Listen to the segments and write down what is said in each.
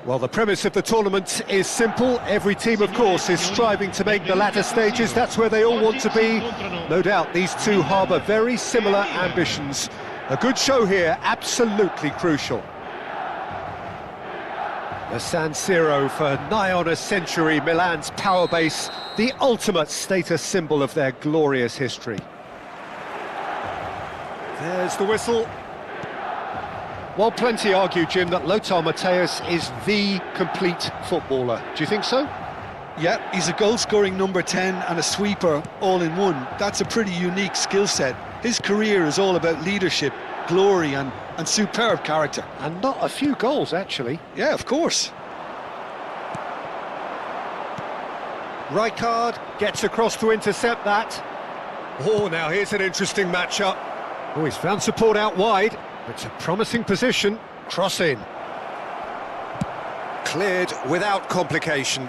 Well, the premise of the tournament is simple. Every team, of course, is striving to make the latter stages. That's where they all want to be. No doubt these two harbour very similar ambitions. A good show here, absolutely crucial. The San Siro for nigh on a century, Milan's power base, the ultimate status symbol of their glorious history. There's the whistle. Well, plenty argue, Jim, that Lothar Matthäus is the complete footballer. Do you think so? Yeah, he's a goal-scoring number 10 and a sweeper all in one. That's a pretty unique skill set. His career is all about leadership, glory and superb character. And not a few goals, actually. Yeah, of course. Rijkaard gets across to intercept that. Oh, now here's an interesting matchup. Oh, he's found support out wide. It's a promising position. Cross in. Cleared without complication.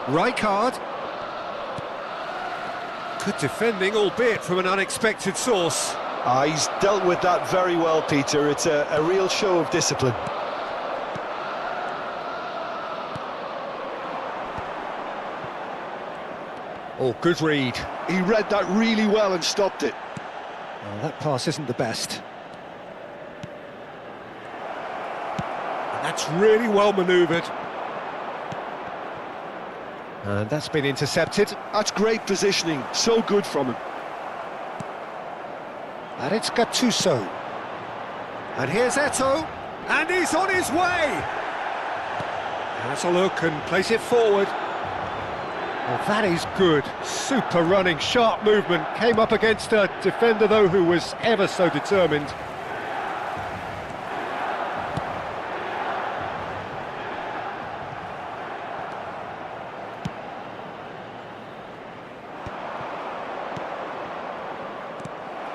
Rijkaard. Good defending, albeit from an unexpected source. He's dealt with that very well, Peter. It's a real show of discipline. Oh, good read. He read that really well and stopped it. Well, that pass isn't the best. And that's really well manoeuvred. And that's been intercepted. That's great positioning, so good from him. And it's Gattuso. And here's Eto'o. And he's on his way! Has a look and plays it forward. Well, that is good. Super running, sharp movement. Came up against a defender, though, who was ever so determined.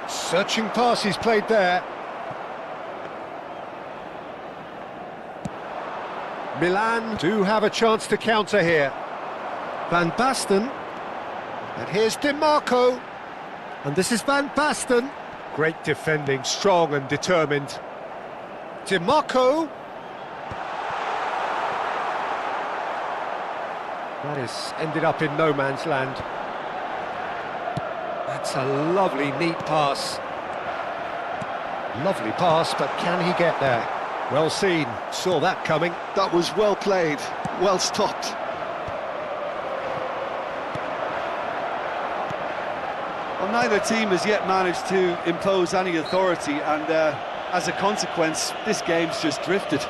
Searching pass he's played there. Milan do have a chance to counter here. Van Basten. And here's Di Marco. And this is Van Basten. Great defending, strong and determined. Di Marco. That has ended up in no man's land. That's a lovely, neat pass. Lovely pass, but can he get there? Well seen, saw that coming. That was well played, well stopped. Well, neither team has yet managed to impose any authority, and as a consequence, this game's just drifted.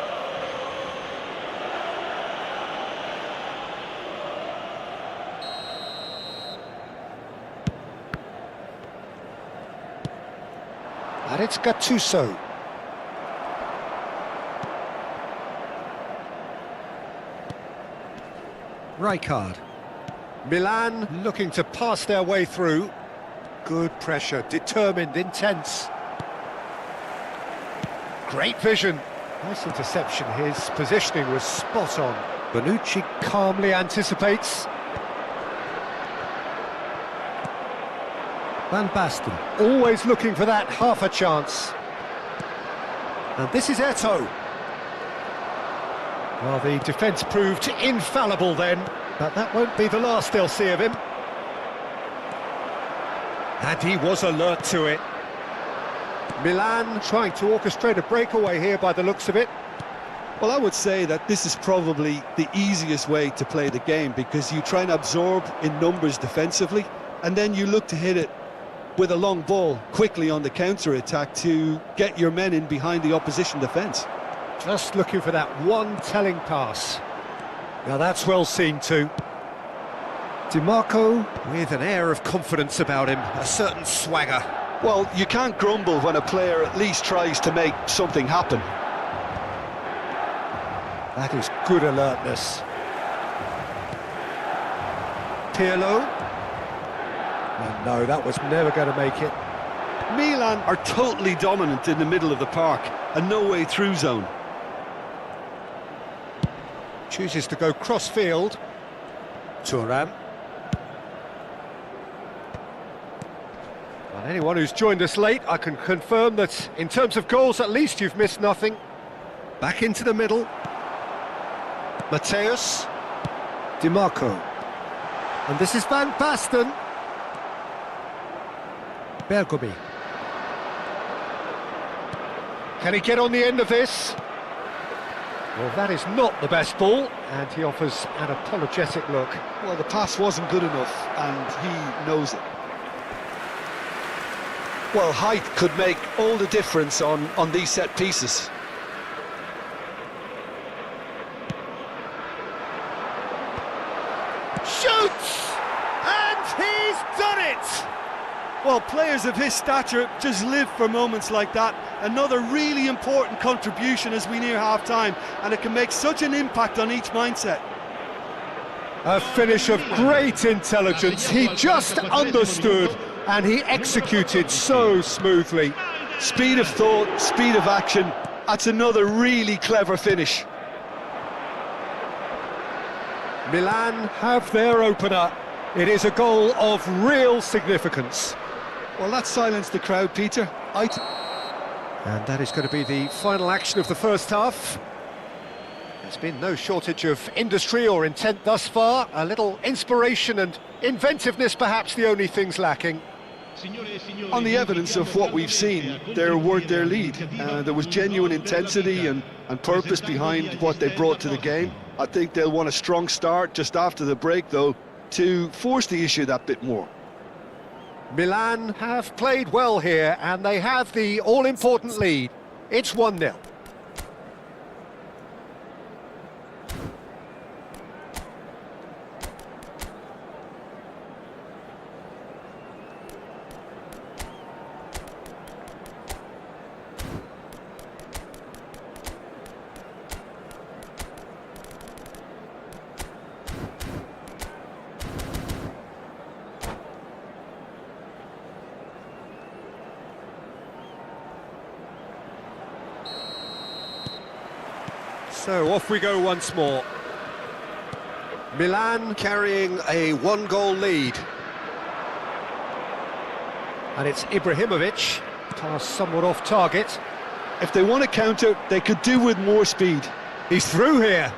And it's Gattuso. Rijkaard. Milan looking to pass their way through. Good pressure, determined, intense. Great vision. Nice interception, his positioning was spot on. Bonucci calmly anticipates. Van Basten, always looking for that half a chance. And this is Eto'o. Well, the defence proved infallible then, but that won't be the last they'll see of him. And he was alert to it. Milan trying to orchestrate a breakaway here by the looks of it. Well, I would say that this is probably the easiest way to play the game, because you try and absorb in numbers defensively, and then you look to hit it with a long ball quickly on the counter-attack to get your men in behind the opposition defence. Just looking for that one telling pass. Now that's well seen too. Di Marco with an air of confidence about him, a certain swagger. Well, you can't grumble when a player at least tries to make something happen. That is good alertness. Pirlo. Oh, no, that was never going to make it. Milan are totally dominant in the middle of the park, a no-way-through zone. Chooses to go cross-field. Thuram. Well, anyone who's joined us late, I can confirm that in terms of goals, at least you've missed nothing. Back into the middle. Mateus. DiMarco. And this is Van Basten. Bergomi. Can he get on the end of this? Well, that is not the best ball, and he offers an apologetic look. Well, the pass wasn't good enough, and he knows it. Well, height could make all the difference on these set pieces. Shoots! And he's done it! Well, players of his stature just live for moments like that. Another really important contribution as we near half-time, and it can make such an impact on each mindset. A finish of great intelligence. He just understood, and he executed so smoothly. Speed of thought, speed of action. That's another really clever finish. Milan have their opener. It is a goal of real significance. Well, that silenced the crowd, Peter. And that is going to be the final action of the first half. There's been no shortage of industry or intent thus far. A little inspiration and inventiveness, perhaps the only things lacking. On the evidence of what we've seen, they're worth their lead. There was genuine intensity and purpose behind what they brought to the game. I think they'll want a strong start just after the break, though, to force the issue that bit more. Milan have played well here, and they have the all-important lead. It's 1-0. So off we go once more. Milan carrying a one-goal lead. And it's Ibrahimovic, pass somewhat off target. If they want to counter, they could do with more speed. He's through here.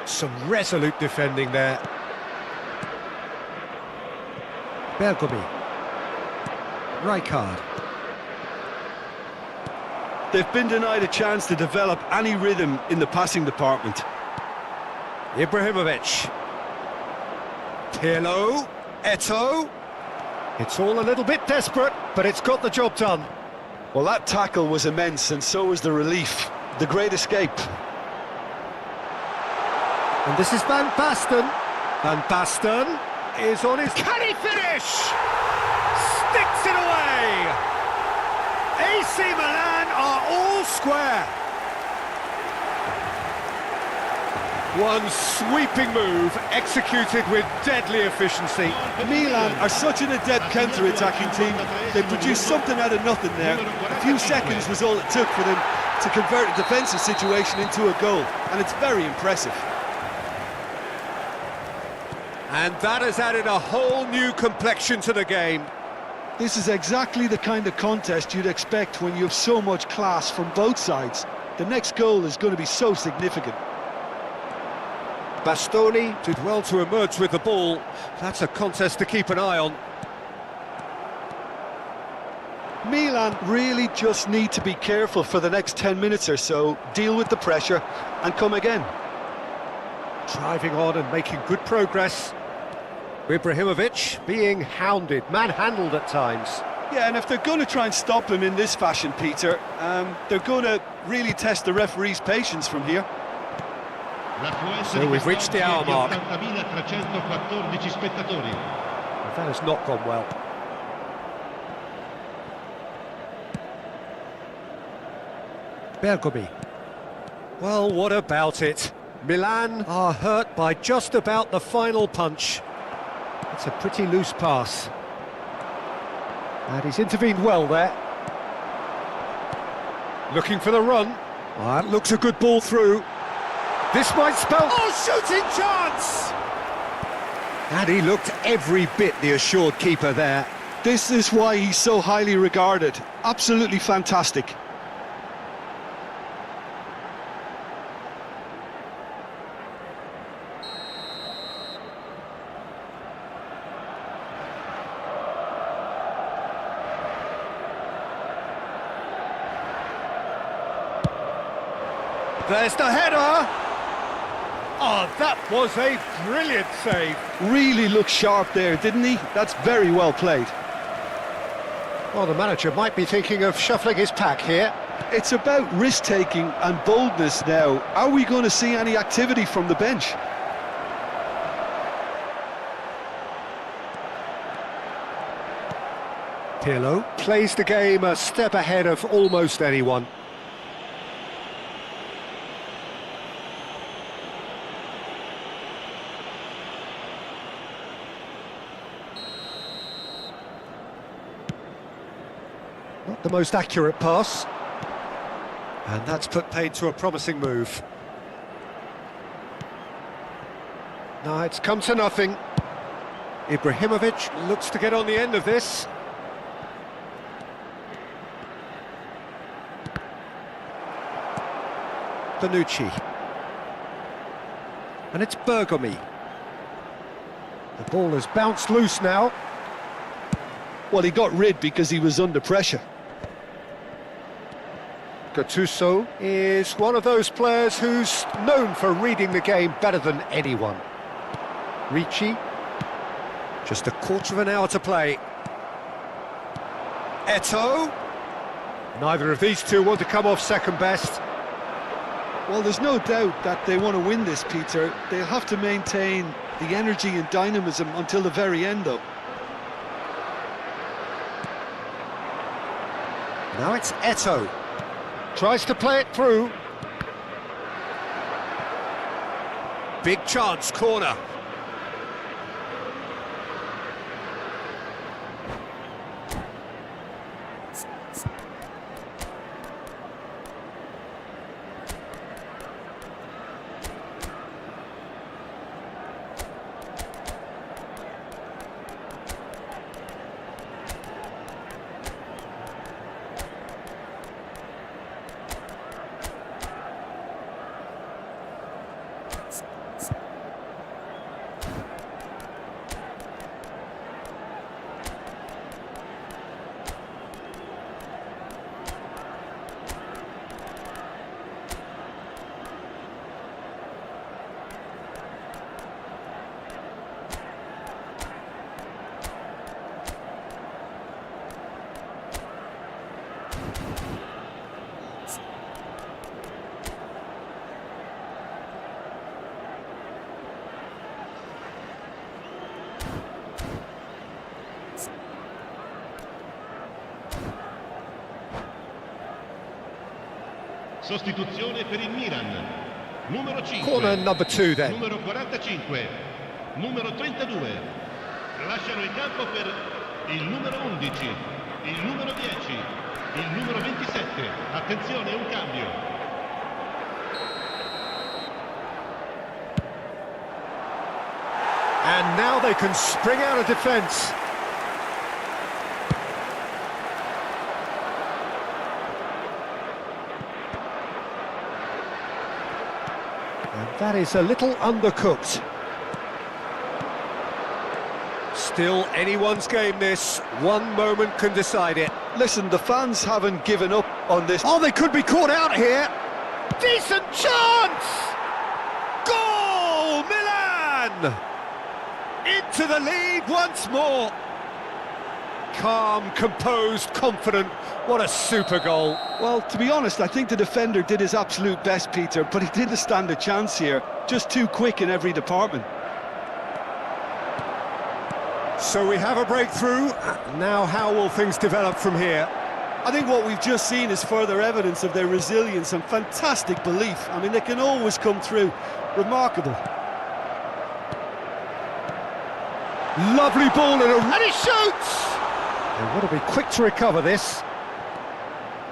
Some resolute defending there. Bergomi. Rijkaard. They've been denied a chance to develop any rhythm in the passing department. Ibrahimovic. Pirlo. Eto'o. It's all a little bit desperate, but it's got the job done. Well, that tackle was immense, and so was the relief. The great escape. And this is Van Basten. Van Basten is on his... Can he finish? Sticks it away! AC Milan are all square. One sweeping move, executed with deadly efficiency. Milan are such an adept counter-attacking team. They produced something out of nothing there. A few seconds was all it took for them to convert a defensive situation into a goal, and it's very impressive. And that has added a whole new complexion to the game. This is exactly the kind of contest you'd expect when you have so much class from both sides. The next goal is going to be so significant. Bastoni did well to emerge with the ball. That's a contest to keep an eye on. Milan really just need to be careful for the next 10 minutes or so, deal with the pressure and come again. Driving on and making good progress. Ibrahimovic being hounded, manhandled at times. Yeah, and if they're going to try and stop him in this fashion, Peter, they're going to really test the referee's patience from here. So we've reached the hour mark. That has not gone well. Bergomi. Well, what about it? Milan are hurt by just about the final punch. It's a pretty loose pass. And he's intervened well there. Looking for the run. That looks a good ball through. This might spell... Oh, shooting chance! And he looked every bit the assured keeper there. This is why he's so highly regarded. Absolutely fantastic. There's the header! Oh, that was a brilliant save. Really looked sharp there, didn't he? That's very well played. Well, the manager might be thinking of shuffling his pack here. It's about risk-taking and boldness now. Are we going to see any activity from the bench? Pirlo plays the game a step ahead of almost anyone. Not the most accurate pass. And that's put paid to a promising move. Now it's come to nothing. Ibrahimovic looks to get on the end of this. Bonucci. And it's Bergomi. The ball has bounced loose now. Well, he got rid because he was under pressure. Gattuso is one of those players who's known for reading the game better than anyone. Ricci, just a quarter of an hour to play. Eto'o. Neither of these two want to come off second best. Well, there's no doubt that they want to win this, Peter. They'll have to maintain the energy and dynamism until the very end, though. Now it's Eto'o. Tries to play it through. Big chance, corner. Sostituzione per il Milan. Numero 5. Corner number 2 then. Numero 45. Numero 32. Lasciano il campo per il numero 11, il numero 10, il numero 27. Attenzione, un cambio. And now they can spring out of defence. And that is a little undercooked. Still anyone's game this. One moment can decide it. Listen, the fans haven't given up on this. Oh, they could be caught out here. Decent chance! Goal, Milan! Into the lead once more. Calm, composed, confident. What a super goal. Well, to be honest, I think the defender did his absolute best, Peter, but he didn't stand a chance here. Just too quick in every department. So we have a breakthrough. Now how will things develop from here? I think what we've just seen is further evidence of their resilience and fantastic belief. I mean, they can always come through. Remarkable. Lovely ball and he shoots! They want to be quick to recover this.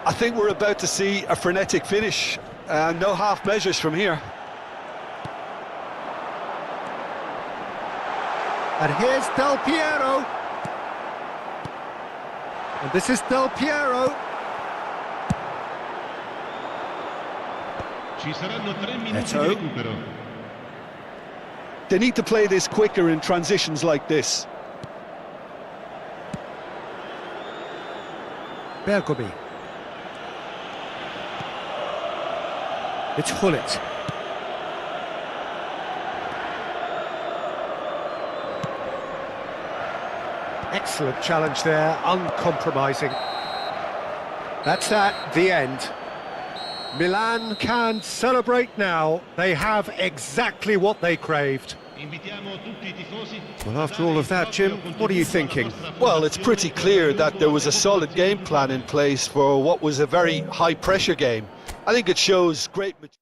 I think we're about to see a frenetic finish. No half measures from here. And here's Del Piero. And this is Del Piero. Ci saranno 3 minuti Eto. di recupero. They need to play this quicker in transitions like this. Bergomi. It's Hullet. Excellent challenge there, uncompromising. That's that, the end. Milan can celebrate now. They have exactly what they craved. Invitiamo tutti I tifosi. Well, after all of that, Jim, what are you thinking? Well, it's pretty clear that there was a solid game plan in place for what was a very high-pressure game. I think it shows great maturity.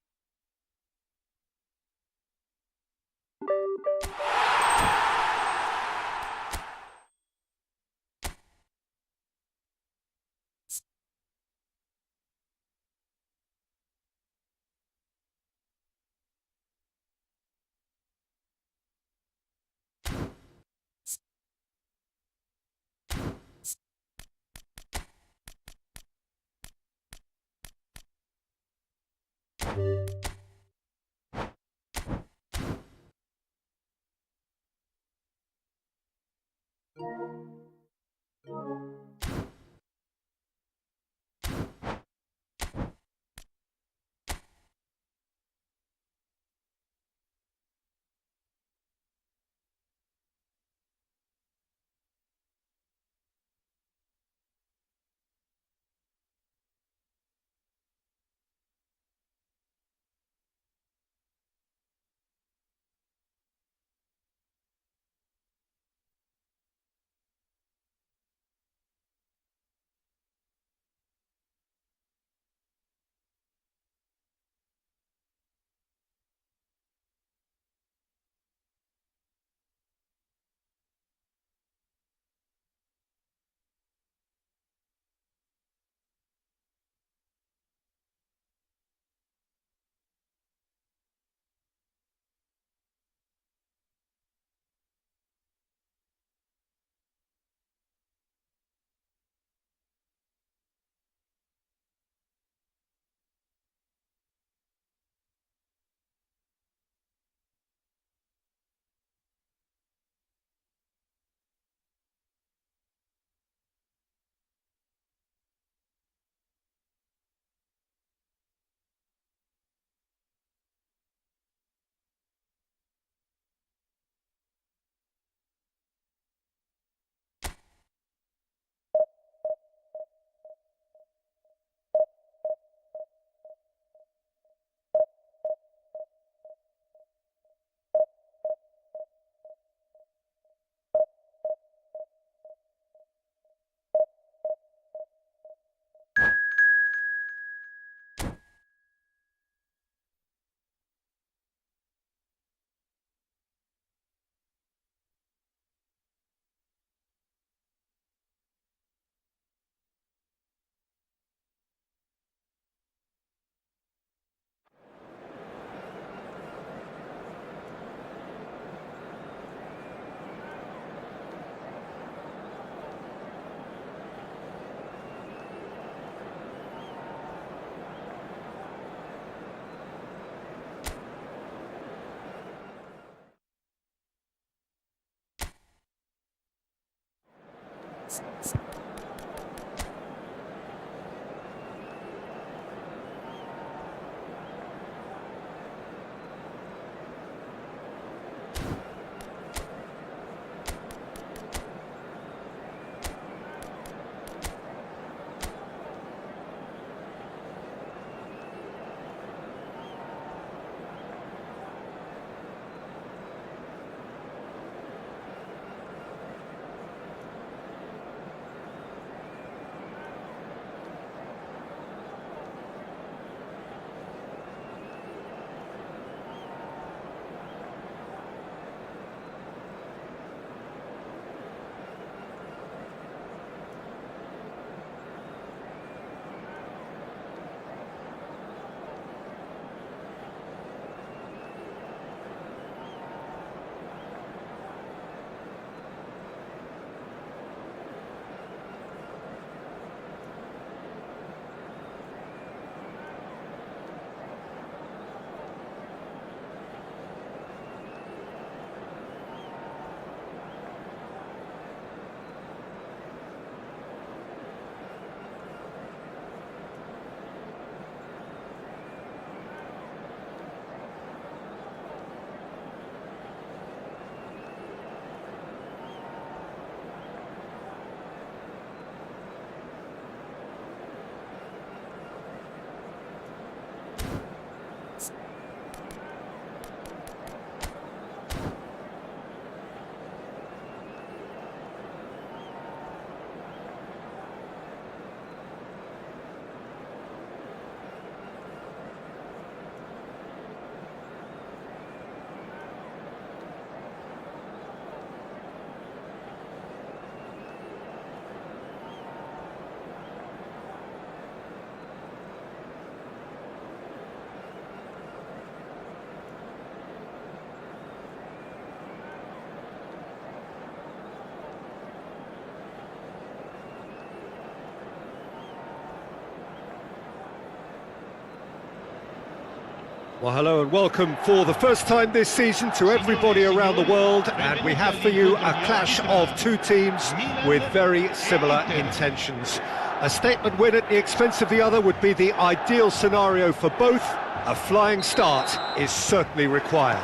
Well, hello and welcome for the first time this season to everybody around the world, and we have for you a clash of two teams with very similar intentions. A statement win at the expense of the other would be the ideal scenario for both. A flying start is certainly required.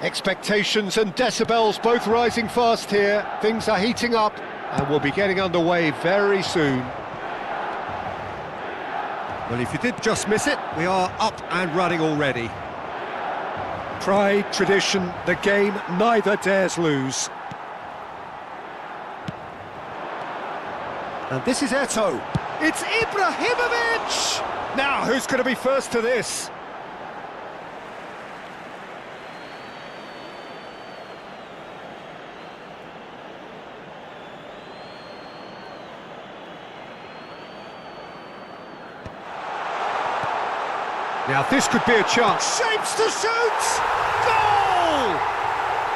Expectations and decibels both rising fast here. Things are heating up and we'll be getting underway very soon. Well, if you did just miss it, we are up and running already. Pride, tradition, the game neither dares lose. And this is Eto'o. It's Ibrahimovic! Now, who's going to be first to this? Now this could be a chance. Shapes to shoot! Goal!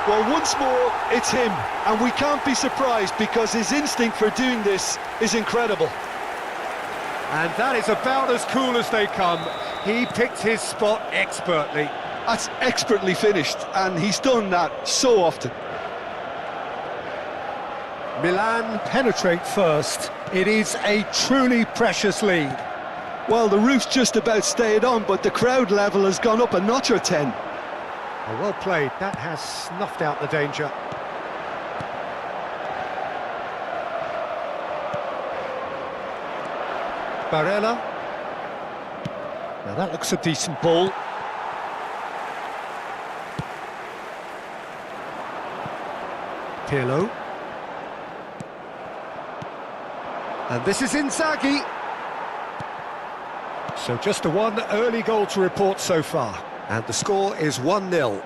Well, once more, it's him, and we can't be surprised because his instinct for doing this is incredible. And that is about as cool as they come. He picked his spot expertly. That's expertly finished, and he's done that so often. Milan penetrate first. It is a truly precious lead. Well, the roof's just about stayed on, but the crowd level has gone up a notch or 10. Oh, well played. That has snuffed out the danger. Barella. Now that looks a decent ball. Pirlo. And this is Inzaghi. So just the one early goal to report so far. And the score is 1-0.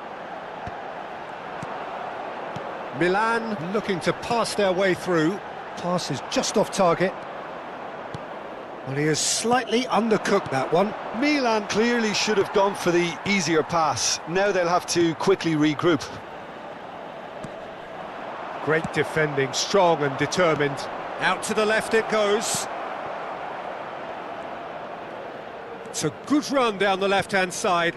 Milan looking to pass their way through. Pass is just off target. Well, he has slightly undercooked that one. Milan clearly should have gone for the easier pass. Now they'll have to quickly regroup. Great defending, strong and determined. Out to the left it goes. It's a good run down the left-hand side.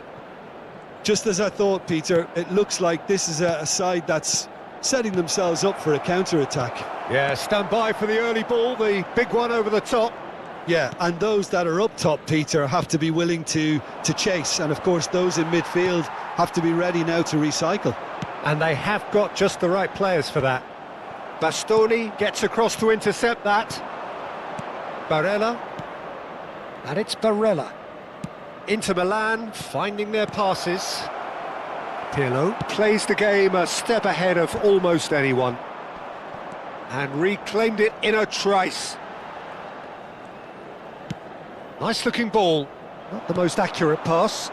Just as I thought, Peter, it looks like this is a side that's setting themselves up for a counter-attack. Yeah, stand by for the early ball, the big one over the top. Yeah, and those that are up top, Peter, have to be willing to chase. And, of course, those in midfield have to be ready now to recycle. And they have got just the right players for that. Bastoni gets across to intercept that. Barella. And it's Barella. Inter Milan finding their passes. Pirlo plays the game a step ahead of almost anyone. And reclaimed it in a trice. Nice looking ball. Not the most accurate pass.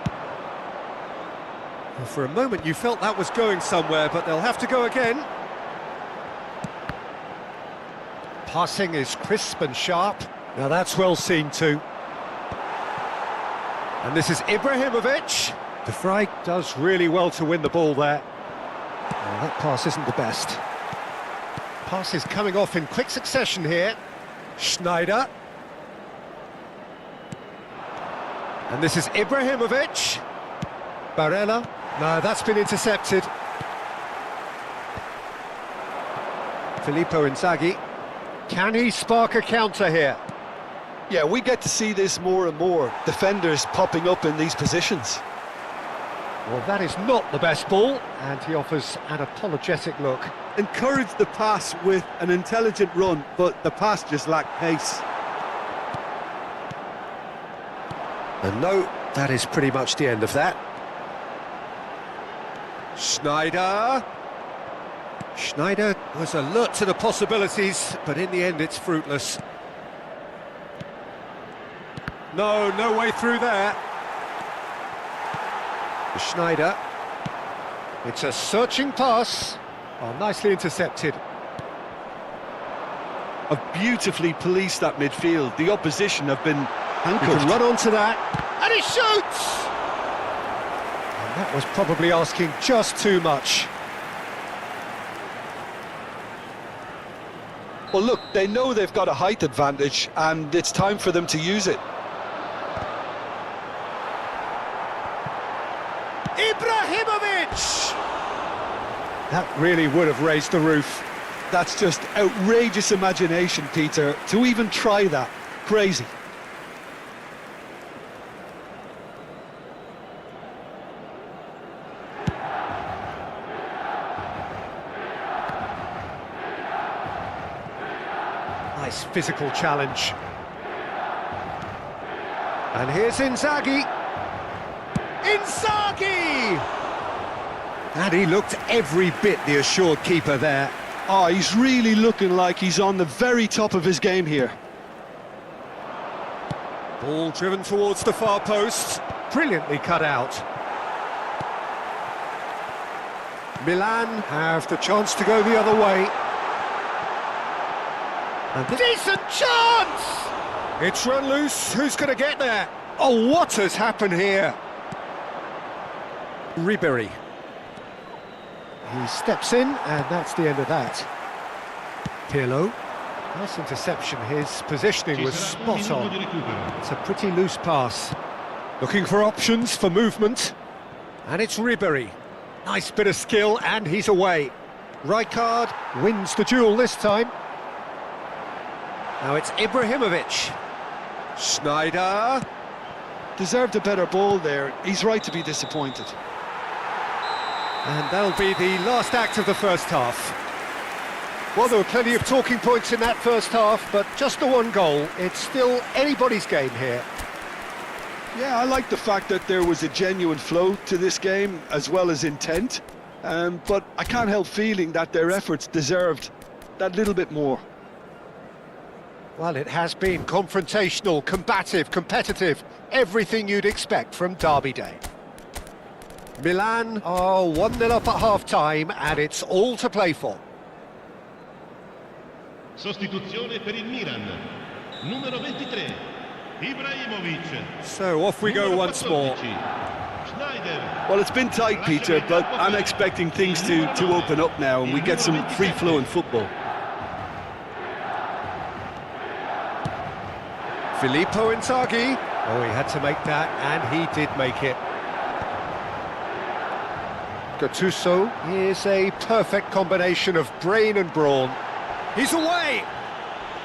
Well, for a moment you felt that was going somewhere, but they'll have to go again. Passing is crisp and sharp. Now that's well seen too. And this is Ibrahimovic. De Vrij does really well to win the ball there. Well, that pass isn't the best. Pass is coming off in quick succession here. Schneider. And this is Ibrahimovic. Barella. No, that's been intercepted. Filippo Inzaghi. Can he spark a counter here? Yeah, we get to see this more and more. Defenders popping up in these positions. Well, that is not the best ball, and he offers an apologetic look. Encouraged the pass with an intelligent run, but the pass just lacked pace. And no, that is pretty much the end of that. Schneider. Schneider was alert to the possibilities, but in the end it's fruitless. No way through there. Schneider. It's a searching pass. Oh, nicely intercepted. Have beautifully policed that midfield. The opposition have been He handcuffed. can run onto that, and he shoots! And that was probably asking just too much. Well, look, they know they've got a height advantage, and it's time for them to use it. That really would have raised the roof. That's just outrageous imagination, Peter, to even try that. Crazy. Nice physical challenge. And here's Inzaghi. Inzaghi! And he looked every bit the assured keeper there. Oh, he's really looking like he's on the very top of his game here. Ball driven towards the far post. Brilliantly cut out. Milan have the chance to go the other way. And decent chance! It's run loose. Who's going to get there? Oh, what has happened here? Ribery. He steps in, and that's the end of that. Pirlo. Nice interception. His positioning was spot on. It's a pretty loose pass. Looking for options for movement. And it's Ribery. Nice bit of skill, and he's away. Rijkaard wins the duel this time. Now it's Ibrahimovic. Schneider. Deserved a better ball there. He's right to be disappointed. And that'll be the last act of the first half. Well, there were plenty of talking points in that first half, but just the one goal. It's still anybody's game here. Yeah, I like the fact that there was a genuine flow to this game, as well as intent. But I can't help feeling that their efforts deserved that little bit more. Well, it has been confrontational, combative, competitive, everything you'd expect from Derby Day. Milan are 1-0 up at half-time, and it's all to play for. Sostituzione per il Milan. Numero 23, Ibrahimovic. So off we go once more. Schneider. Well, it's been tight, Peter, but I'm expecting things to open up now and we get some free-flowing football. Filippo Inzaghi. Oh, he had to make that, and he did make it. Gattuso is a perfect combination of brain and brawn. He's away!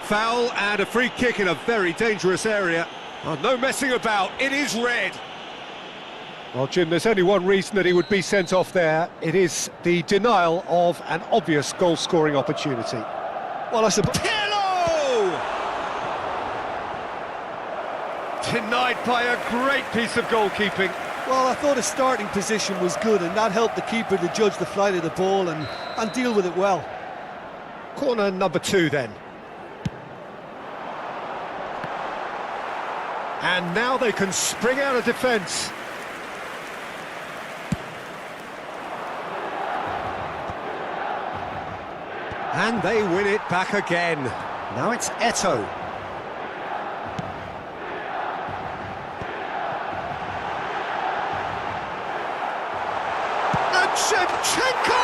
Foul and a free kick in a very dangerous area. Oh, no messing about, it is red. Well, Jim, there's only one reason that he would be sent off there. It is the denial of an obvious goal-scoring opportunity. Well, I suppose... Denied by a great piece of goalkeeping. Well, I thought his starting position was good, and that helped the keeper to judge the flight of the ball and deal with it well. Corner number 2 then. And now they can spring out of defence. And they win it back again. Now it's Eto'o. Shevchenko!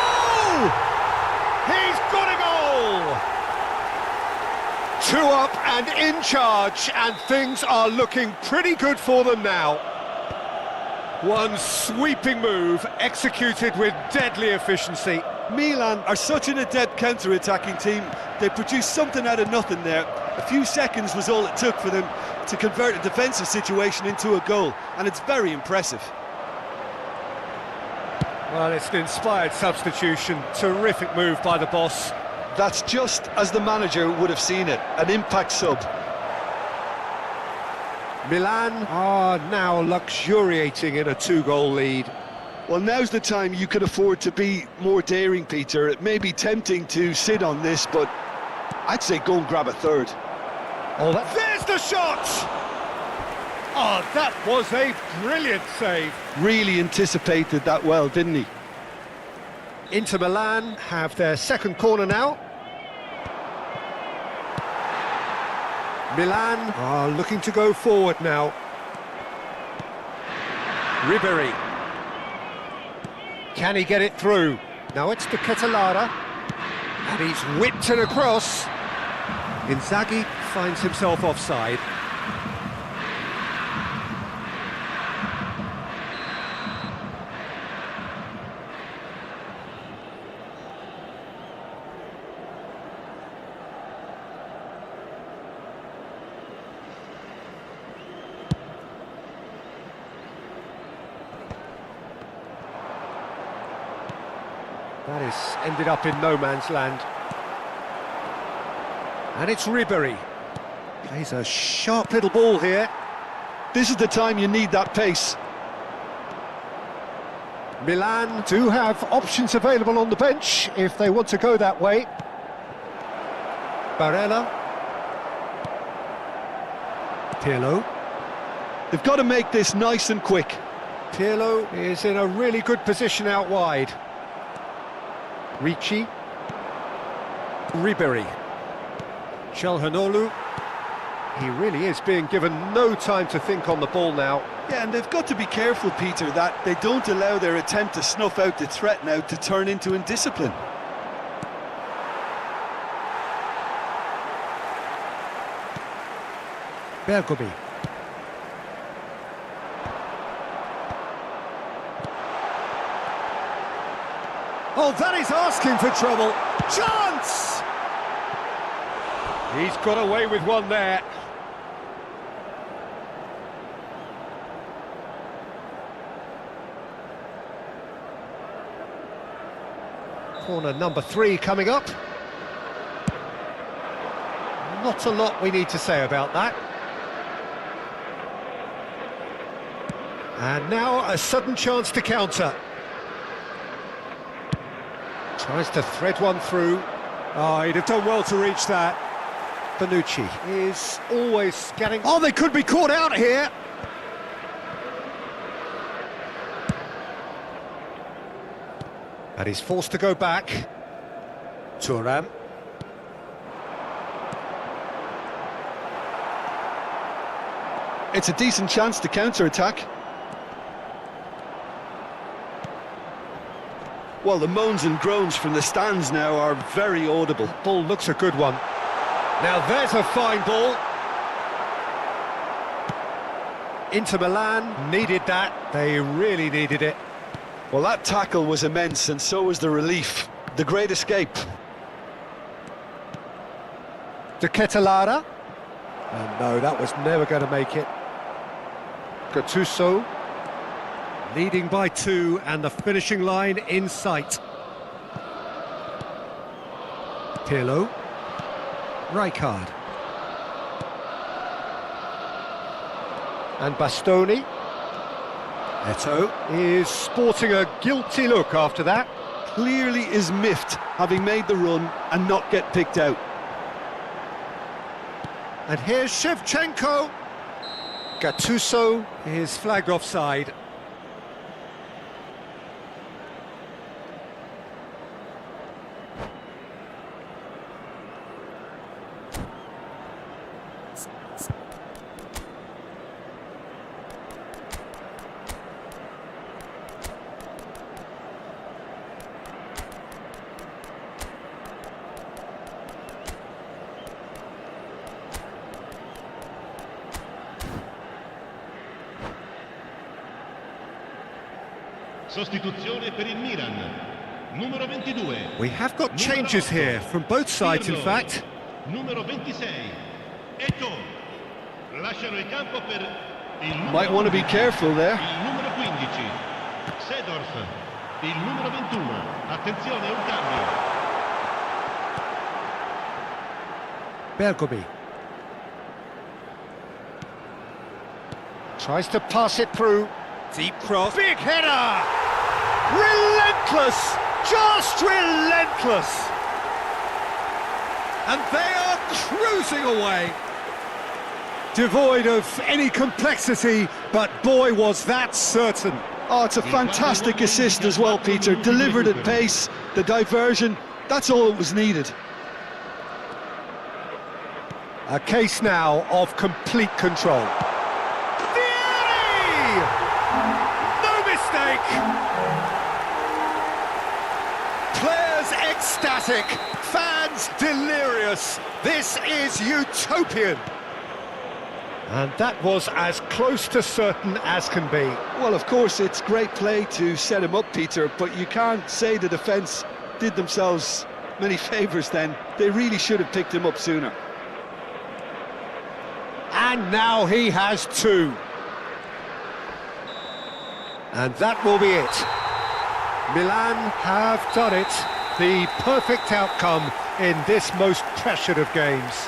He's got a goal! 2 up and in charge, and things are looking pretty good for them now. One sweeping move, executed with deadly efficiency. Milan are such an adept counter-attacking team. They produced something out of nothing there. A few seconds was all it took for them to convert a defensive situation into a goal, and it's very impressive. Well, it's an inspired substitution. Terrific move by the boss. That's just as the manager would have seen it, an impact sub. Milan are now luxuriating in a 2-goal lead. Well, now's the time you can afford to be more daring, Peter. It may be tempting to sit on this, but I'd say go and grab a third. Oh, there's the shot! Oh, that was a brilliant save. Really anticipated that well, didn't he? Inter Milan have their second corner now. Milan are looking to go forward now. Ribery. Can he get it through? Now it's to Ketelara. And he's whipped it across. Inzaghi finds himself offside. That is ended up in no man's land. And it's Ribery. Plays a sharp little ball here. This is the time you need that pace. Milan do have options available on the bench if they want to go that way. Barella. Pirlo. They've got to make this nice and quick. Pirlo is in a really good position out wide. Ricci. Ribery. Çalhanoğlu. He really is being given no time to think on the ball now. Yeah, and they've got to be careful, Peter, that they don't allow their attempt to snuff out the threat now to turn into indiscipline. Bergomi. Oh, that is asking for trouble. Chance! He's got away with one there. Corner number 3 coming up. Not a lot we need to say about that. And now a sudden chance to counter. Tries to thread one through. Oh, he'd have done well to reach that. Bonucci is always scanning. Oh, they could be caught out here. And he's forced to go back. Thuram. It's a decent chance to counter-attack. Well, the moans and groans from the stands now are very audible. Ball looks a good one. Now there's a fine ball. Inter Milan needed that. They really needed it. Well, that tackle was immense, and so was the relief. The great escape. De Ketelaere. And no, that was never going to make it. Gattuso. Leading by 2 and the finishing line in sight. Pirlo. Rijkaard. And Bastoni. Eto'o is sporting a guilty look after that. Clearly is miffed, having made the run and not get picked out. And here's Shevchenko. Gattuso is flagged offside. Sostituzione per il Milan. Numero 22. We have got changes here from both sides, in fact. Numero 26. Eto'o. Lasciano il campo per il numero Might want to be careful there. Il numero 15. Seedorf. Il numero 21. Attenzione, un cambio. Bergomi. Tries to pass it through. Deep cross. Big header! Relentless! Just relentless! And they are cruising away. Devoid of any complexity, but boy, was that certain. Oh, it's a fantastic assist as well, Peter. Delivered at pace, the diversion, that's all that was needed. A case now of complete control. Players ecstatic, fans delirious. This is utopian. And that was as close to certain as can be. Well, of course, it's great play to set him up, Peter, but you can't say the defence did themselves many favours then. They really should have picked him up sooner. And now he has 2. And that will be it. Milan have done it. The perfect outcome in this most pressured of games.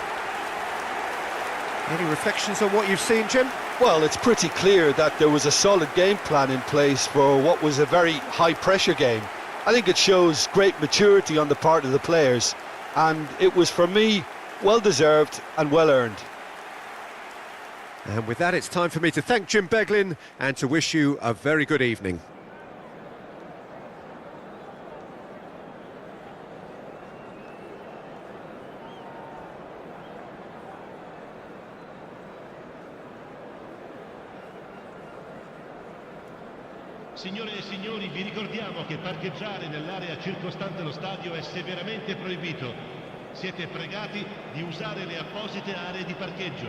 Any reflections on what you've seen, Jim? Well, it's pretty clear that there was a solid game plan in place for what was a very high-pressure game. I think it shows great maturity on the part of the players, and it was, for me, well-deserved and well-earned. And with that, it's time for me to thank Jim Beglin and to wish you a very good evening. Signore e signori, vi ricordiamo che parcheggiare nell'area circostante lo stadio è severamente proibito. Siete pregati di usare le apposite aree di parcheggio.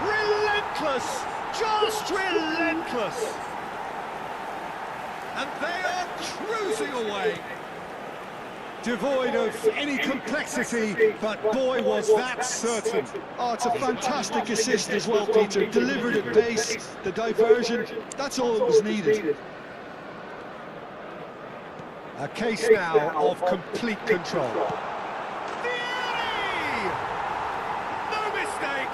Relentless! Just relentless! And they are cruising away. Devoid of any complexity, but boy was that certain. Oh, it's a fantastic assist as well, Peter. Delivered at pace, the diversion, that's all that was needed. A case now of complete control. Vieri! No mistake!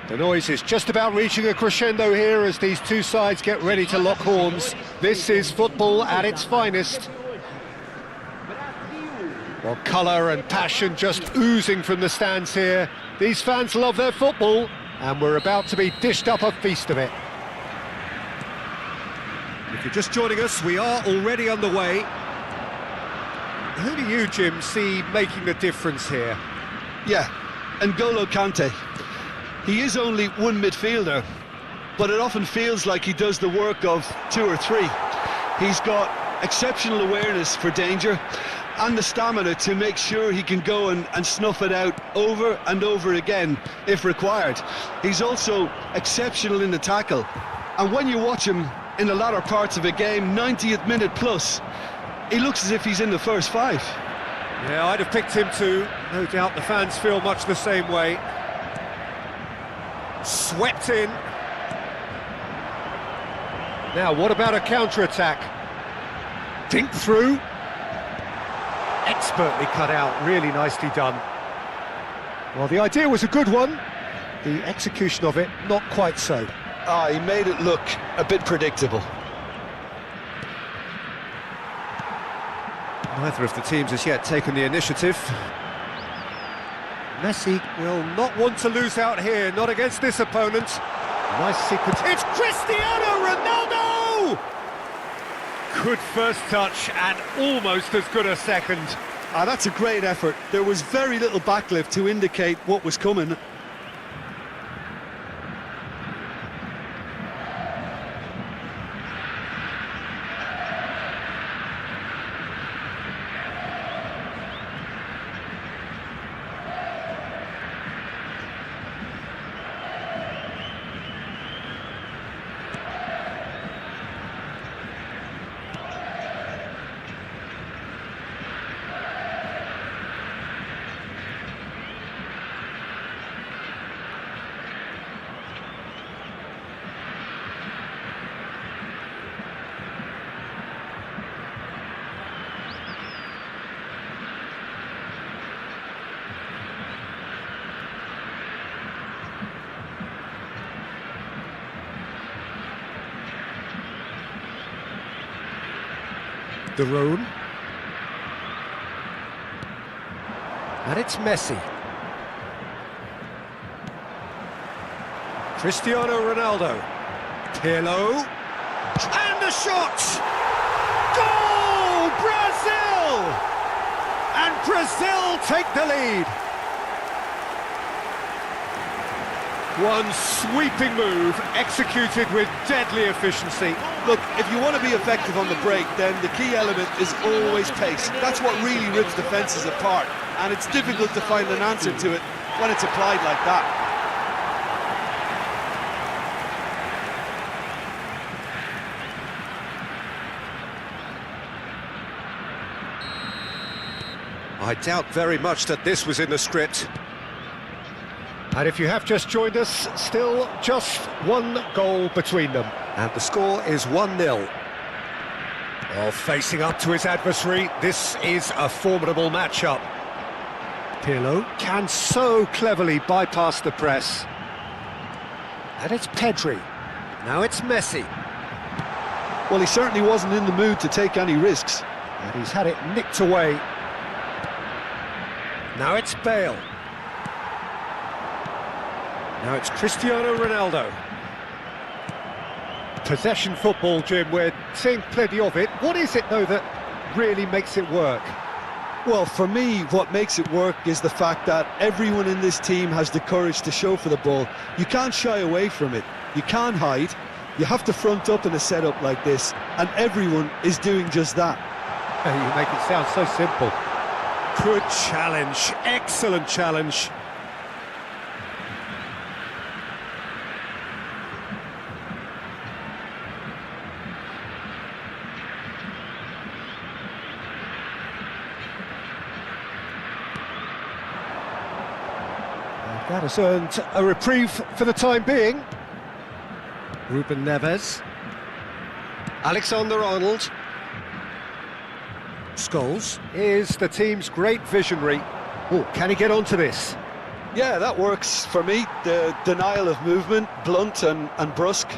The noise is just about reaching a crescendo here as these two sides get ready to lock horns. This is football at its finest. Well, colour and passion just oozing from the stands here. These fans love their football, and we're about to be dished up a feast of it. If you're just joining us, we are already underway. Who do you, Jim, see making the difference here? Yeah, N'Golo Kante. He is only one midfielder, but it often feels like he does the work of two or three. He's got exceptional awareness for danger and the stamina to make sure he can go and snuff it out over and over again if required. He's also exceptional in the tackle, and when you watch him in the latter parts of a game, 90th minute plus, he looks as if he's in the first five. Yeah, I'd have picked him too. No doubt the fans feel much the same way. Swept in. Now, what about a counter-attack? Dink through. Expertly cut out, really nicely done. Well, the idea was a good one. The execution of it, not quite so. He made it look a bit predictable. Neither of the teams has yet taken the initiative. Messi will not want to lose out here, not against this opponent. Nice sequence. It's Cristiano Ronaldo! Good first touch and almost as good a second. That's a great effort. There was very little backlift to indicate what was coming. De Roon. And it's Messi. Cristiano Ronaldo. Pirlo. And the shot! Goal! Brazil! And Brazil take the lead. One sweeping move, executed with deadly efficiency. Look, if you want to be effective on the break, then the key element is always pace. That's what really rips defences apart, and it's difficult to find an answer to it when it's applied like that. I doubt very much that this was in the script. And if you have just joined us, still just one goal between them. And the score is 1-0. Well, facing up to his adversary, this is a formidable matchup. Pirlo can so cleverly bypass the press. And it's Pedri. Now it's Messi. Well, he certainly wasn't in the mood to take any risks. And he's had it nicked away. Now it's Bale. Now it's Cristiano Ronaldo. Possession football, Jim, we're seeing plenty of it. What is it, though, that really makes it work? Well, for me, what makes it work is the fact that everyone in this team has the courage to show for the ball. You can't shy away from it. You can't hide. You have to front up in a setup like this, and everyone is doing just that. You make it sound so simple. Good challenge, excellent challenge. That has earned a reprieve for the time being. Ruben Neves. Alexander-Arnold. Scholes is the team's great visionary. Oh, can he get onto this? Yeah, that works for me. The denial of movement, blunt and brusque.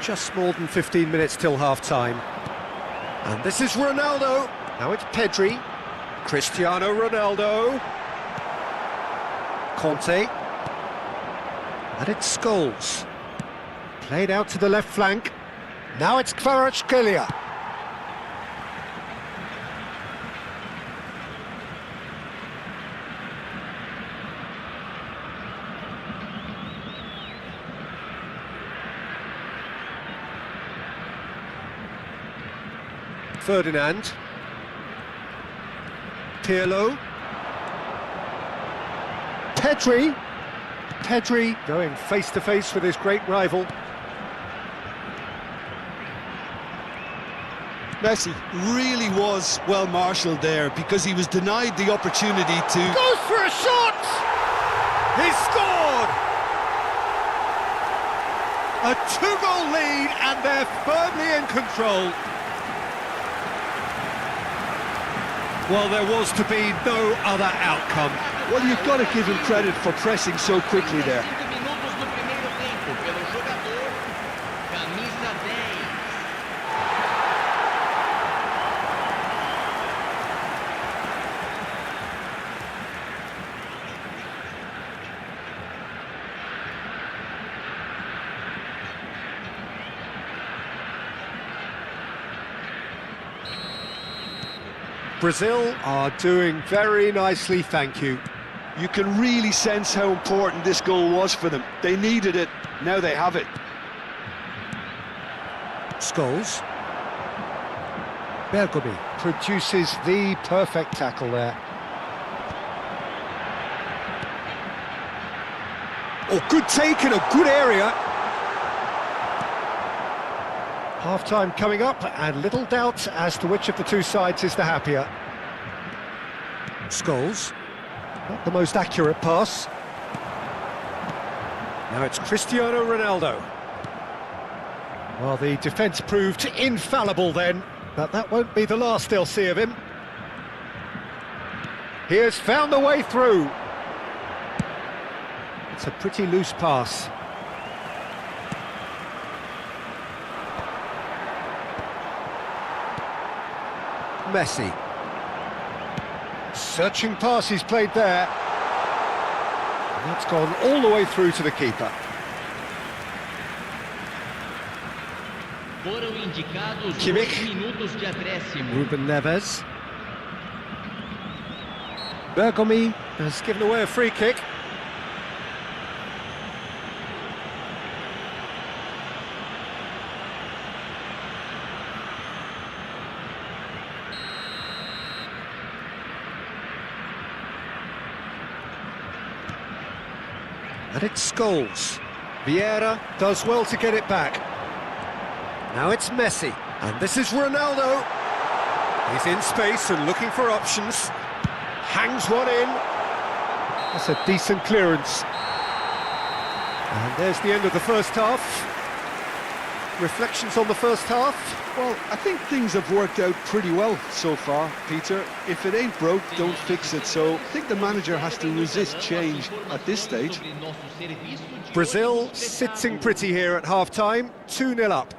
Just more than 15 minutes till half-time. And this is Ronaldo. Now it's Pedri. Cristiano Ronaldo. Conte. And it's Scholes. Played out to the left flank. Now it's Kvaratskhelia. Ferdinand. Pirlo. Pedri. Pedri going face-to-face with his great rival. Messi really was well marshalled there because he was denied the opportunity to... Goes for a shot! He's scored! A two-goal lead and they're firmly in control. Well, there was to be no other outcome. Well, you've got to give him credit for pressing so quickly there. Brazil are doing very nicely, thank you. You can really sense how important this goal was for them. They needed it, now they have it. Scholes. Bergomi produces the perfect tackle there. Oh, good take in a good area. Half-time coming up, and little doubt as to which of the two sides is the happier. Scholes. Not the most accurate pass. Now it's Cristiano Ronaldo. Well, the defence proved infallible then, but that won't be the last they'll see of him. He has found the way through. It's a pretty loose pass. Messi. Searching pass he's played there. And that's gone all the way through to the keeper. Kimmich. Ruben Neves. Bergomi has given away a free kick. And it's Scholes. Vieira does well to get it back. Now it's Messi. And this is Ronaldo. He's in space and looking for options. Hangs one in. That's a decent clearance. And there's the end of the first half. Reflections on the first half? Well, I think things have worked out pretty well so far, Peter. If it ain't broke, don't fix it. So I think the manager has to resist change at this stage. Brazil sitting pretty here at half-time, 2-0 up.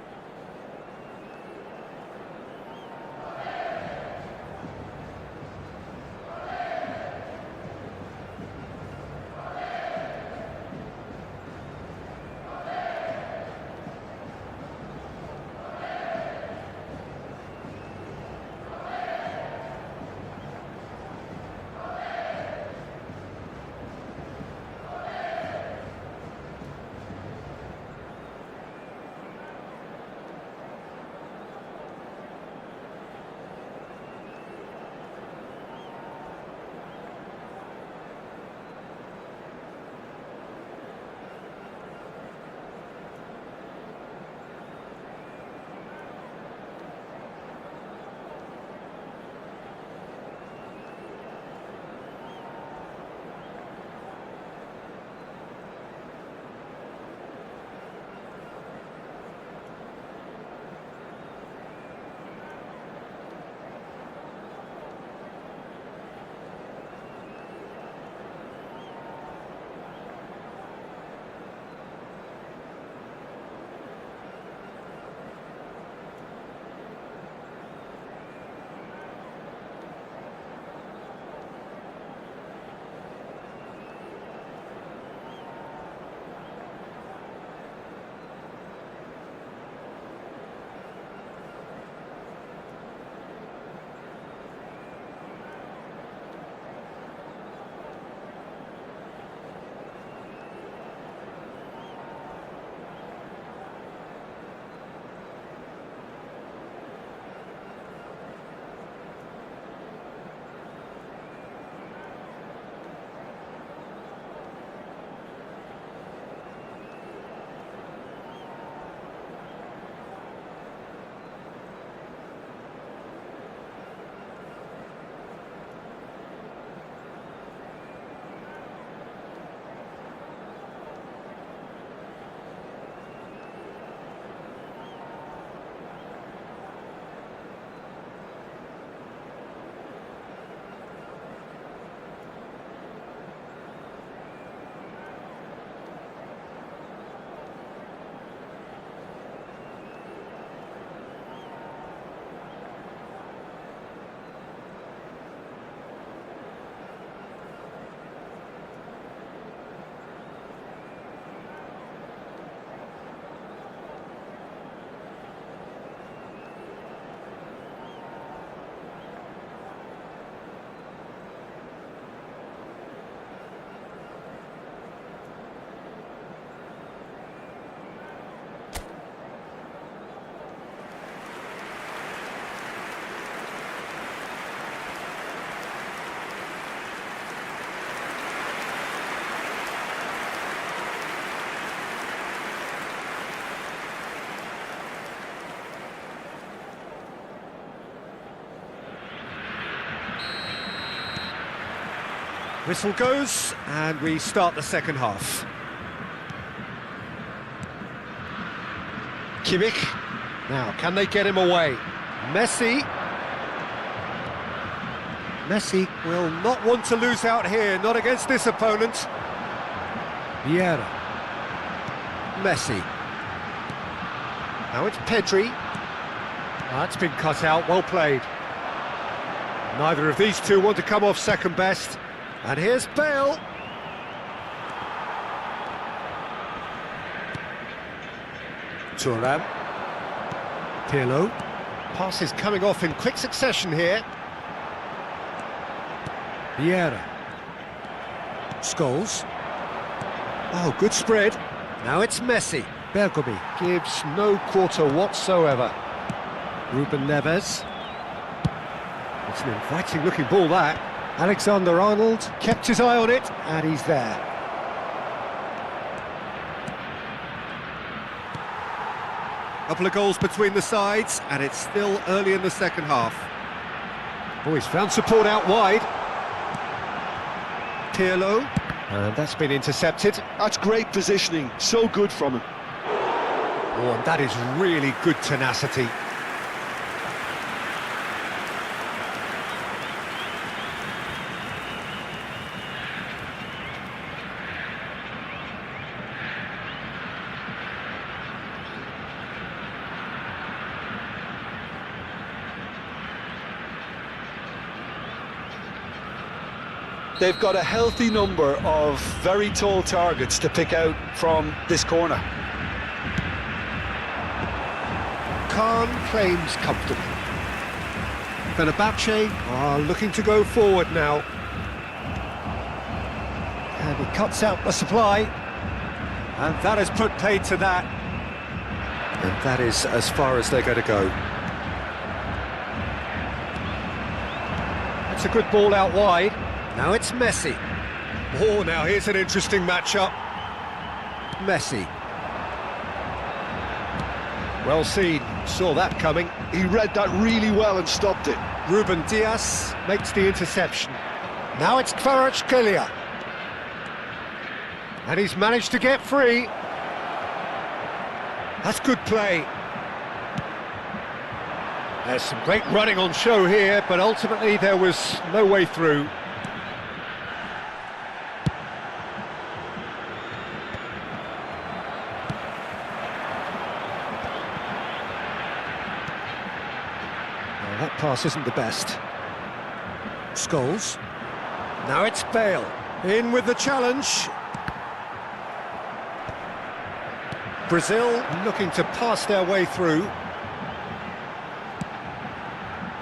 Whistle goes, and we start the second half. Kimmich. Now, can they get him away? Messi. Messi will not want to lose out here, not against this opponent. Vieira. Messi. Now it's Pedri. That's been cut out, well played. Neither of these two want to come off second best. And here's Bale. Thuram. Pirlo. Passes coming off in quick succession here. Vieira. Scholes. Oh, good spread. Now it's Messi. Bergomi gives no quarter whatsoever. Ruben Neves. It's an inviting looking ball, that. Alexander-Arnold kept his eye on it, and he's there. Couple of goals between the sides, and it's still early in the second half. Oh, he's found support out wide. Pirlo, and that's been intercepted. That's great positioning, so good from him. Oh, and that is really good tenacity. They've got a healthy number of very tall targets to pick out from this corner. Khan claims comfortably. Fenerbahce are looking to go forward now. And he cuts out the supply. And that has put paid to that. And that is as far as they're going to go. It's a good ball out wide. Now it's Messi. Oh, now here's an interesting matchup. Messi. Well seen, saw that coming. He read that really well and stopped it. Ruben Dias makes the interception. Now it's Kvaratskhelia. And he's managed to get free. That's good play. There's some great running on show here, but ultimately there was no way through. That pass isn't the best. Scholes. Now it's Bale. In with the challenge. Brazil looking to pass their way through.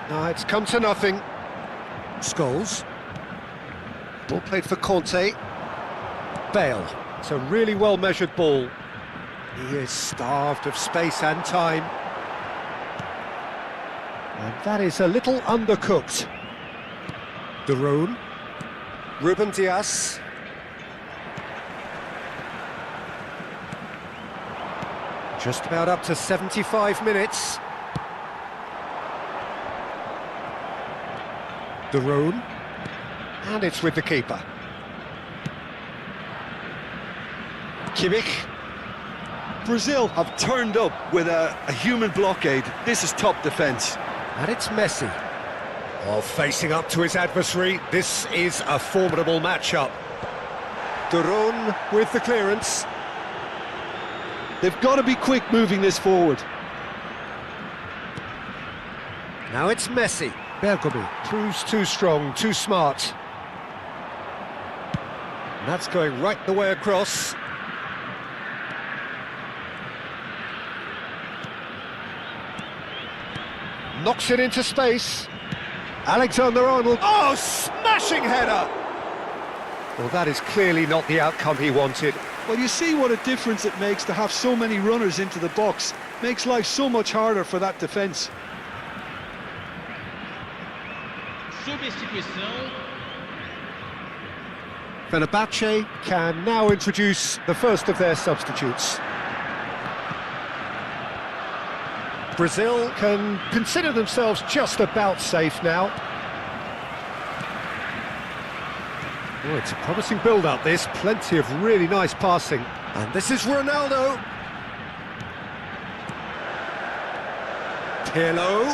Now it's come to nothing. Scholes. Ball played for Conte. Bale. It's a really well-measured ball. He is starved of space and time. And that is a little undercooked. De Roon. Ruben Dias. Just about up to 75 minutes. De Roon. And it's with the keeper. Kimmich. Brazil have turned up with a human blockade. This is top defence. And it's Messi. Oh, facing up to his adversary, this is a formidable matchup. De Roon with the clearance. They've got to be quick moving this forward. Now it's Messi. Bergomi proves too strong, too smart. And that's going right the way across. Knocks it into space. Alexander-Arnold. Oh, smashing header! Well, that is clearly not the outcome he wanted. Well, you see what a difference it makes to have so many runners into the box. Makes life so much harder for that defence. Substituição. Fenerbahce can now introduce the first of their substitutes. Brazil can consider themselves just about safe now. Oh, it's a promising build-up, this. Plenty of really nice passing. And this is Ronaldo. Pirlo.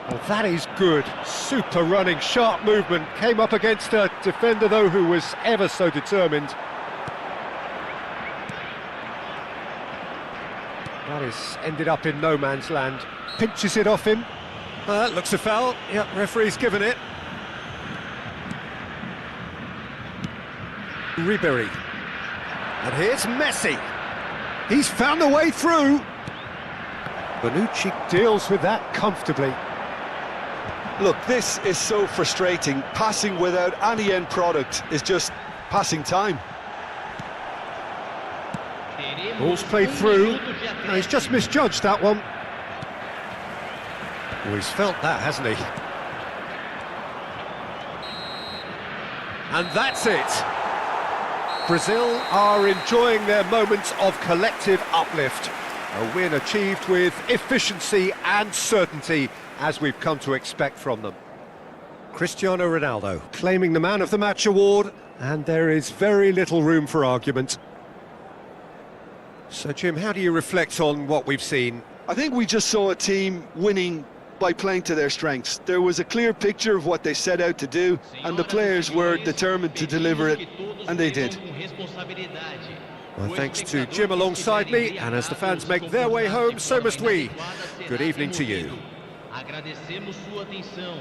Well, that is good. Super running, sharp movement. Came up against a defender, though, who was ever so determined. That is ended up in no man's land. Pinches it off him. Looks a foul. Yep, referee's given it. Ribery. And here's Messi. He's found a way through. Bonucci deals with that comfortably. Look, this is so frustrating. Passing without any end product is just passing time. Ball's played through. No, he's just misjudged that one. Well, he's felt that, hasn't he? And that's it. Brazil are enjoying their moments of collective uplift. A win achieved with efficiency and certainty, as we've come to expect from them. Cristiano Ronaldo claiming the Man of the Match award, and there is very little room for argument. So, Jim, how do you reflect on what we've seen? I think we just saw a team winning by playing to their strengths. There was a clear picture of what they set out to do, and the players were determined to deliver it, and they did. Well, thanks to Jim alongside me, and as the fans make their way home, so must we. Good evening to you. Agradecemos sua atenção.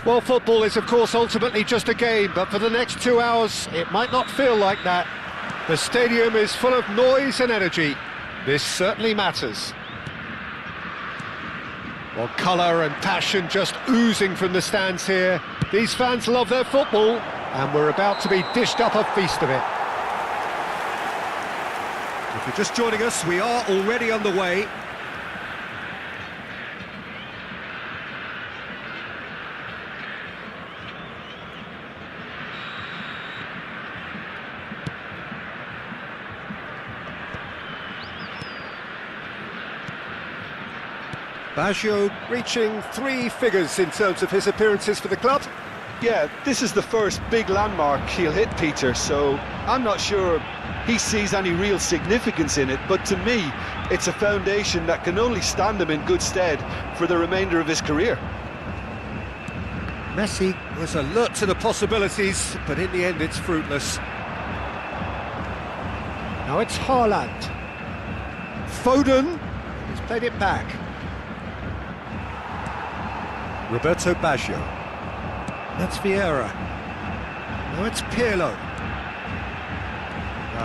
Well, football is, of course, ultimately just a game, but for the next 2 hours, it might not feel like that. The stadium is full of noise and energy. This certainly matters. Well, colour and passion just oozing from the stands here. These fans love their football, and we're about to be dished up a feast of it. If you're just joining us, we are already underway. Baggio reaching 3 figures in terms of his appearances for the club. Yeah, this is the first big landmark he'll hit, Peter, so I'm not sure he sees any real significance in it, but to me, it's a foundation that can only stand him in good stead for the remainder of his career. Messi was alert to the possibilities, but in the end it's fruitless. Now it's Haaland. Foden, he's played it back. Roberto Baggio. That's Vieira. Now it's Pirlo.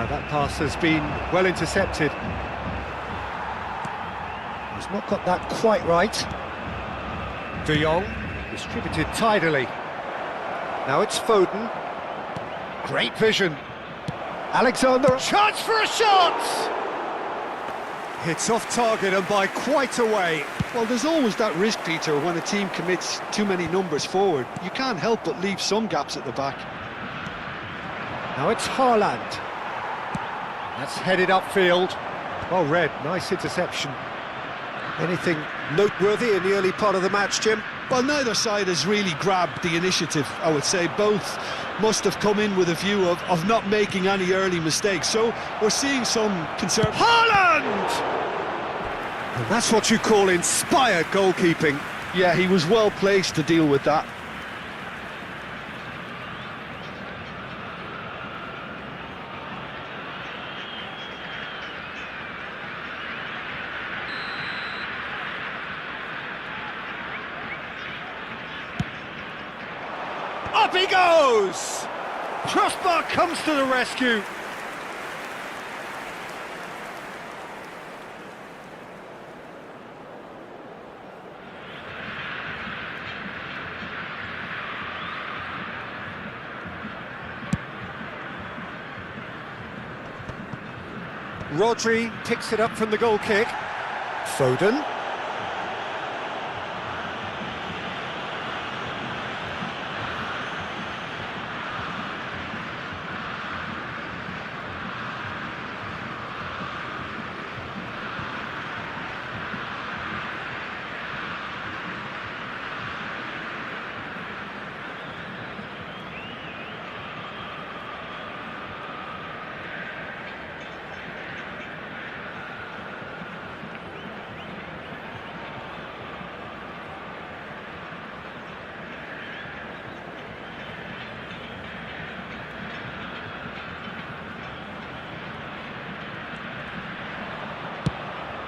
That pass has been well intercepted. He's not got that quite right. De Jong, distributed tidily. Now it's Foden. Great vision. Alexander, chance for a shot! It's off target and by quite a way. Well, there's always that risk, Peter, when a team commits too many numbers forward. You can't help but leave some gaps at the back. Now it's Haaland. That's headed upfield. Well read, nice interception. Anything noteworthy in the early part of the match, Jim? Well, neither side has really grabbed the initiative, I would say. Both must have come in with a view of not making any early mistakes. So we're seeing some concern. Haaland! And that's what you call inspired goalkeeping. Yeah, he was well placed to deal with that. Up he goes! Crossbar comes to the rescue. Rodri picks it up from the goal kick. Foden.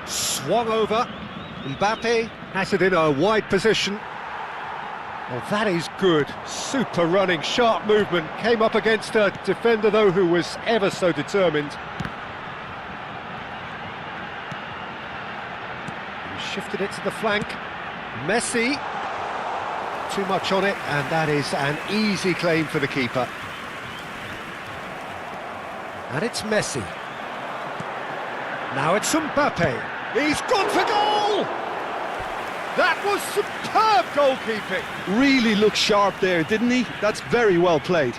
Swung over. Mbappe has it in a wide position. Well, that is good. Super running, sharp movement. Came up against a defender, though, who was ever so determined. He shifted it to the flank. Messi. Too much on it, and that is an easy claim for the keeper. And it's Messi. Now it's Mbappe. He's gone for goal! That was superb goalkeeping. Really looked sharp there, didn't he? That's very well played.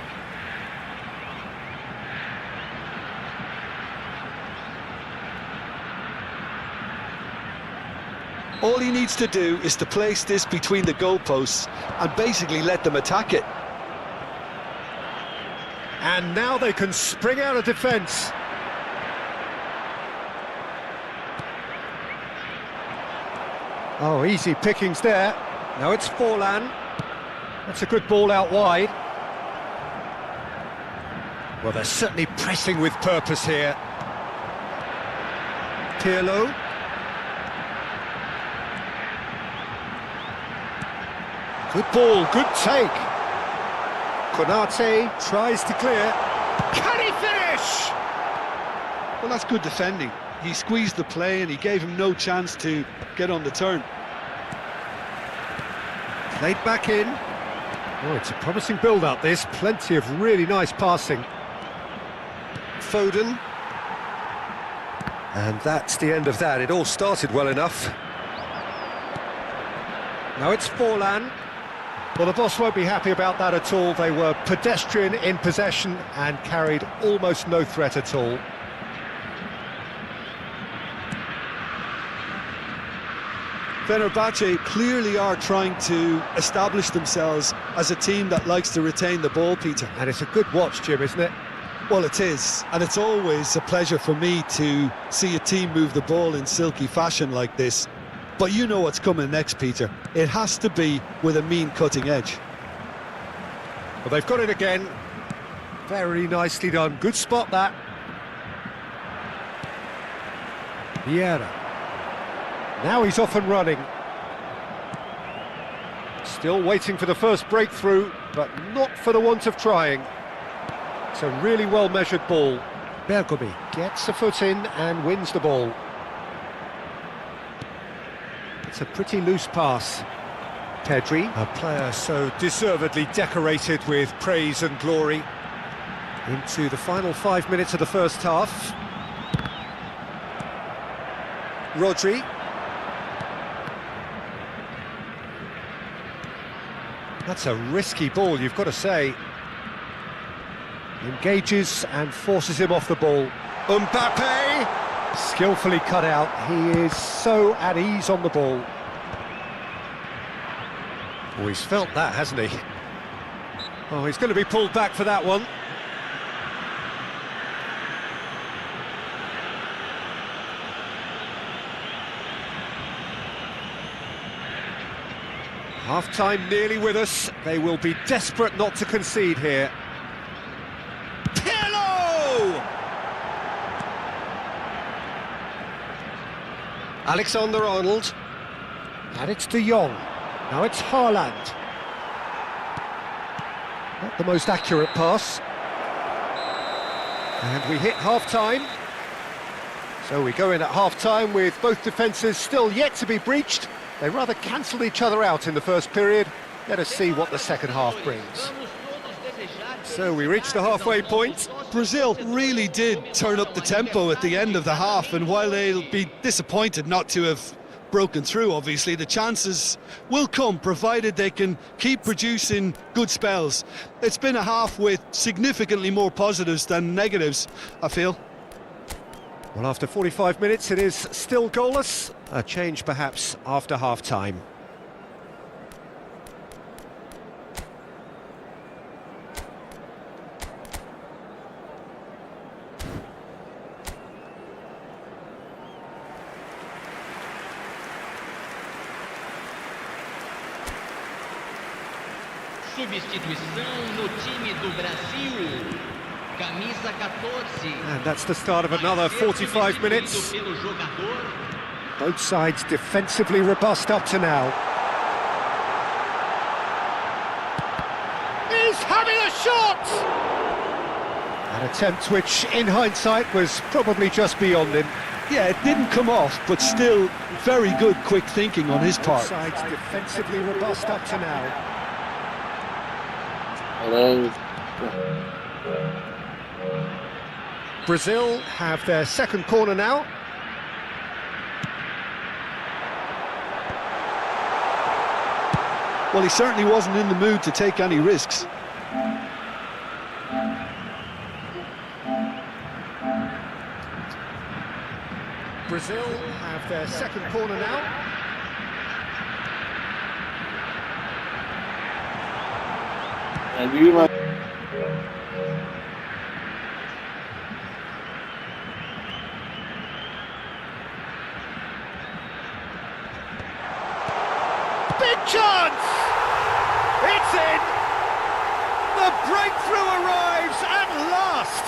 All he needs to do is to place this between the goalposts and basically let them attack it. And now they can spring out of defence. Oh, easy pickings there. Now it's Forlan. That's a good ball out wide. Well, they're certainly pressing with purpose here. Pirlo. Good ball, good take. Konate tries to clear. Can he finish? Well, that's good defending. He squeezed the play and he gave him no chance to get on the turn. Played back in. Oh, it's a promising build-up, this. Plenty of really nice passing. Foden. And that's the end of that. It all started well enough. Now it's Forlan. Well, the boss won't be happy about that at all. They were pedestrian in possession and carried almost no threat at all. Fenerbahce clearly are trying to establish themselves as a team that likes to retain the ball, Peter. And it's a good watch, Jim, isn't it? Well, it is, and it's always a pleasure for me to see a team move the ball in silky fashion like this. But you know what's coming next, Peter. It has to be with a mean cutting edge. Well, they've got it again. Very nicely done. Good spot, that. Vieira. Now he's off and running. Still waiting for the first breakthrough, but not for the want of trying. It's a really well-measured ball. Bergomi gets a foot in and wins the ball. It's a pretty loose pass. Pedri, a player so deservedly decorated with praise and glory. Into the final 5 minutes of the first half. Rodri. That's a risky ball, you've got to say. Engages and forces him off the ball. Mbappe! Skillfully cut out. He is so at ease on the ball. Oh, he's felt that, hasn't he? Oh, he's going to be pulled back for that one. Half-time nearly with us. They will be desperate not to concede here. Pirlo! Alexander-Arnold. And it's De Jong. Now it's Haaland. Not the most accurate pass. And we hit half-time. So we go in at half-time with both defences still yet to be breached. They rather cancelled each other out in the first period. Let us see what the second half brings. So we reach the halfway point. Brazil really did turn up the tempo at the end of the half, and while they'll be disappointed not to have broken through, obviously, the chances will come, provided they can keep producing good spells. It's been a half with significantly more positives than negatives, I feel. Well, after 45 minutes, it is still goalless. A change, perhaps, after half-time. Substituição no time do Brasil. Camisa 14. And that's the start of another 45 minutes. Both sides defensively robust up to now. He's having a shot! An attempt which, in hindsight, was probably just beyond him. Yeah, it didn't come off, but still very good quick thinking on his part. Both sides defensively robust up to now. Brazil have their second corner now. Well, he certainly wasn't in the mood to take any risks. Brazil have their second corner now. Big chance! It's in! The breakthrough arrives at last!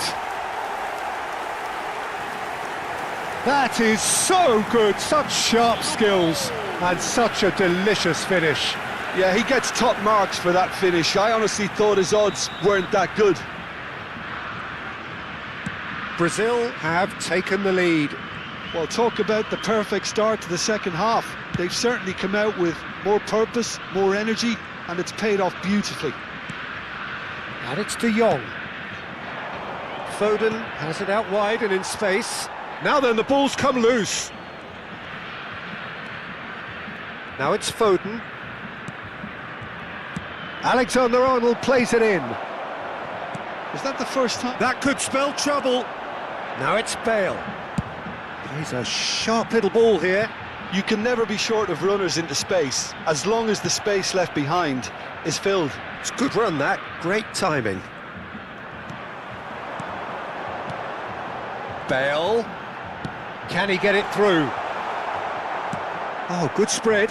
That is so good, such sharp skills and such a delicious finish. Yeah, he gets top marks for that finish. I honestly thought his odds weren't that good. Brazil have taken the lead. Well, talk about the perfect start to the second half. They've certainly come out with more purpose, more energy, and it's paid off beautifully. And it's De Jong. Foden has it out wide and in space. Now then, the ball's come loose. Now it's Foden. Alexander-Arnold plays it in. Is that the first time? That could spell trouble. Now it's Bale. He's a sharp little ball here. You can never be short of runners into space, as long as the space left behind is filled. It's a good run, that. Great timing. Bale. Can he get it through? Oh, good spread.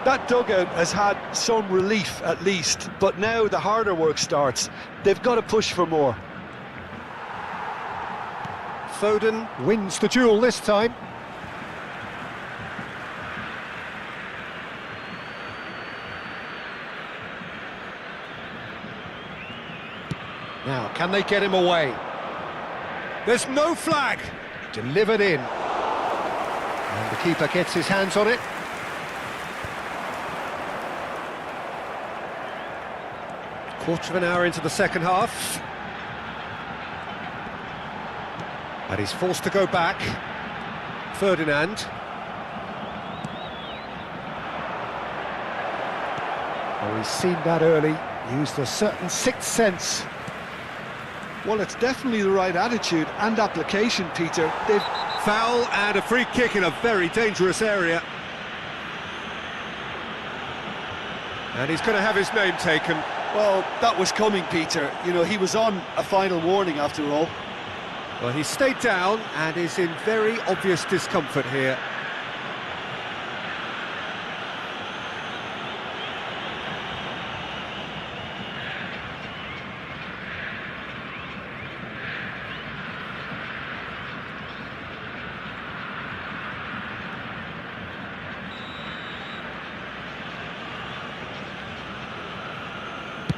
That dugout has had some relief at least, but now the harder work starts. They've got to push for more. Foden wins the duel this time. Now, can they get him away? There's no flag. Delivered in. And the keeper gets his hands on it. Quarter of an hour into the second half. And he's forced to go back. Ferdinand. Oh, he's seen that early. Used a certain sixth sense. Well, it's definitely the right attitude and application, Peter. They've... Foul and a free kick in a very dangerous area. And he's going to have his name taken. Well, that was coming, Peter. You know, he was on a final warning after all. Well, he stayed down and is in very obvious discomfort here.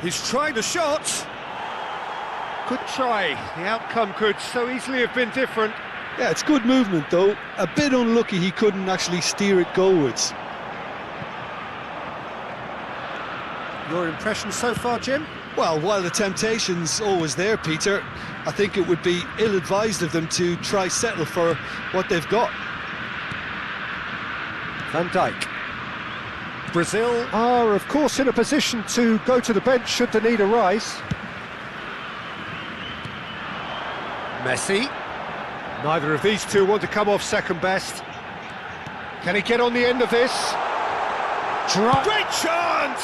He's tried a shot. Good try. The outcome could so easily have been different. Yeah, it's good movement, though. A bit unlucky he couldn't actually steer it goalwards. Your impression so far, Jim? Well, while the temptation's always there, Peter, I think it would be ill-advised of them to try settle for what they've got. Van Dijk. Brazil are, of course, in a position to go to the bench should the need arise. Messi. Neither of these two want to come off second best. Can he get on the end of this? Great chance!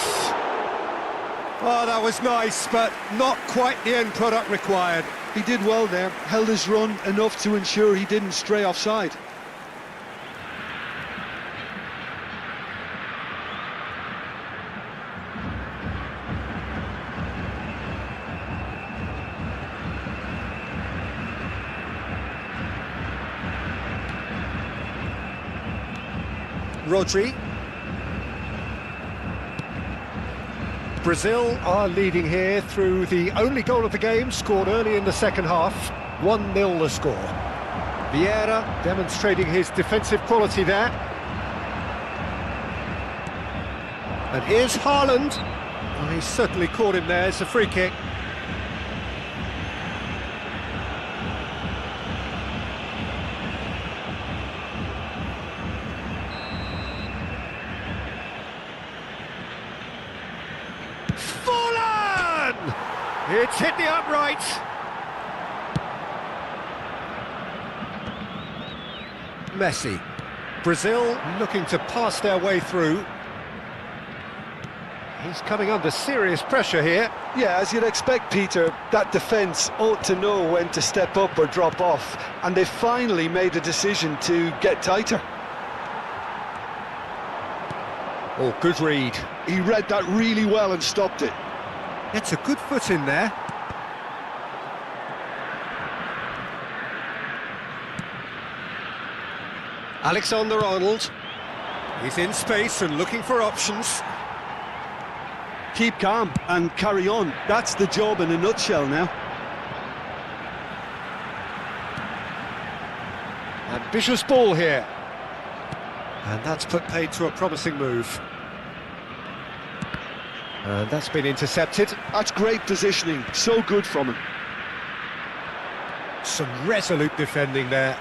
Oh, that was nice, but not quite the end product required. He did well there, held his run enough to ensure he didn't stray offside. Rodri. Brazil are leading here through the only goal of the game, scored early in the second half. 1-0 the score. Vieira demonstrating his defensive quality there. And here's Haaland. Oh, he's certainly caught him there. It's a free kick. It's hit the upright. Messi. Brazil looking to pass their way through. He's coming under serious pressure here. Yeah, as you'd expect, Peter, that defence ought to know when to step up or drop off, and they finally made a decision to get tighter. Oh, good read. He read that really well and stopped it. It's a good foot in there. Alexander-Arnold. He's in space and looking for options. Keep calm and carry on. That's the job in a nutshell now. Ambitious ball here. And that's put paid to a promising move. And that's been intercepted. That's great positioning, so good from him. Some resolute defending there.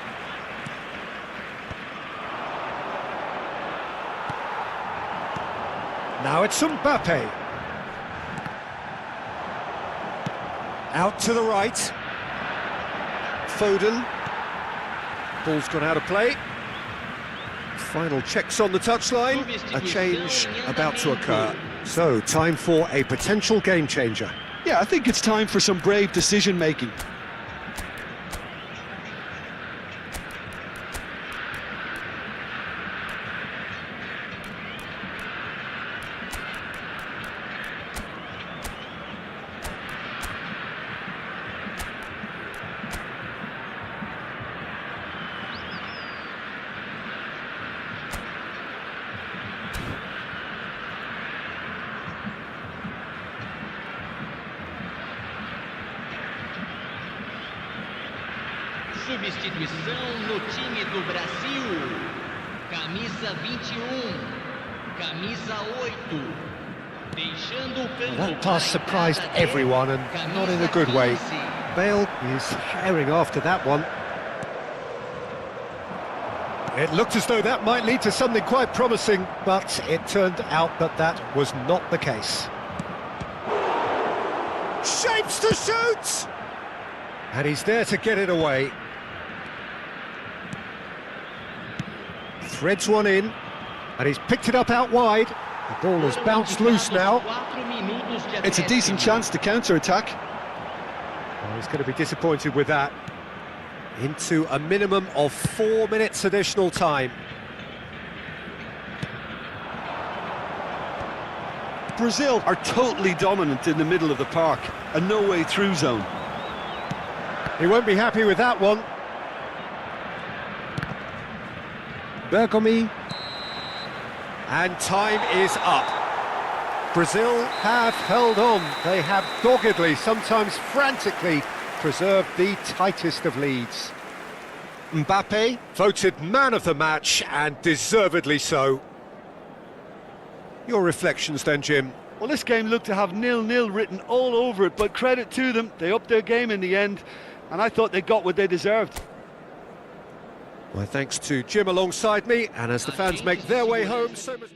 Now it's Mbappe. Out to the right. Foden. Ball's gone out of play. Final checks on the touchline. A change about to occur. So, time for a potential game changer. Yeah, I think it's time for some brave decision-making. Substituição no time do Brasil. Camisa 21, camisa 8. Deixando o campo. That pass surprised everyone, and not in a good way. Bale is herring after that one. It looked as though that might lead to something quite promising, but it turned out that that was not the case. Shapes to shoot! And he's there to get it away. Threads one in, and he's picked it up out wide. The ball has bounced loose now. It's a decent chance to counter-attack. Well, he's going to be disappointed with that. Into a minimum of 4 minutes additional time. Brazil are totally dominant in the middle of the park, a no-way-through zone. He won't be happy with that one. Bergomi. And time is up. Brazil have held on. They have doggedly, sometimes frantically, preserved the tightest of leads. Mbappe, voted man of the match, and deservedly so. Your reflections then, Jim? Well, this game looked to have 0-0 written all over it, but credit to them, they upped their game in the end, and I thought they got what they deserved. My thanks to Jim alongside me, and as the fans make their way home, so much...